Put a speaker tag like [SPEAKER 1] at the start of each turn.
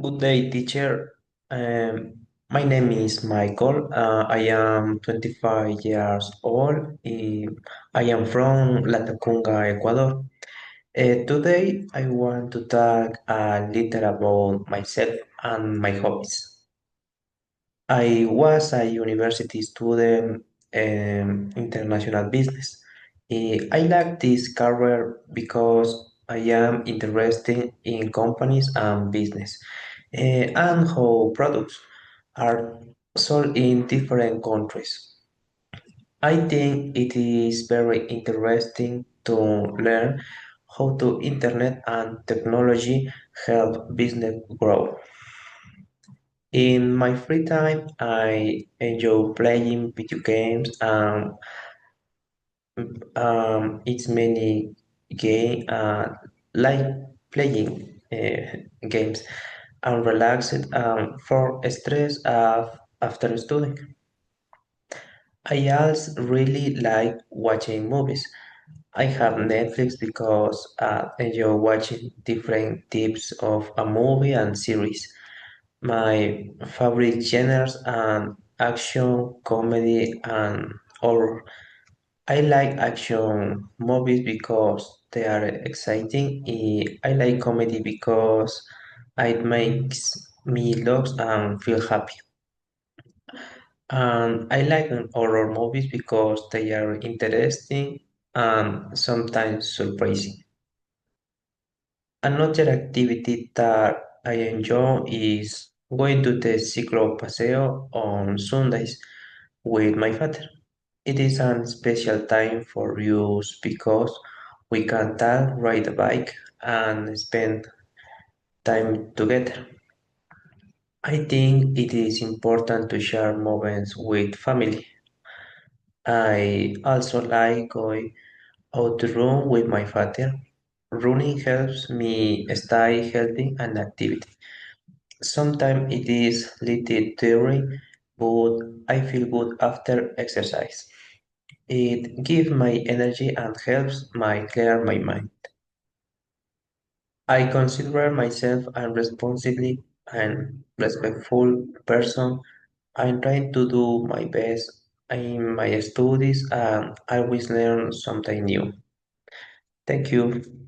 [SPEAKER 1] Good day, teacher. My name is Michael. I am 25 years old. I am from La Tacunga, Ecuador. Today, I want to talk a little about myself and my hobbies. I was a university student in international business. I like this career because I am interested in companies and business and how products are sold in different countries. I think it is very interesting to learn how to internet and technology help business grow. In my free time, I enjoy playing video games and it's many game like playing games and relaxed for stress after studying. I also really like watching movies. I have Netflix because I enjoy watching different types of a movie and series. My favorite genres are action, comedy, and horror. I like action movies because they are exciting. I like comedy because it makes me laugh and feel happy. And I like horror movies because they are interesting and sometimes surprising. Another activity that I enjoy is going to the ciclo paseo on Sundays with my father. It is a special time for us because we can talk, ride a bike, and spend time together. I think it is important to share moments with family. I also like going out to run with my father. Running helps me stay healthy and active. Sometimes it is little tiring, but I feel good after exercise. It gives my energy and helps my clear my mind. I consider myself a responsible and respectful person. I'm trying to do my best in my studies and always learn something new. Thank you.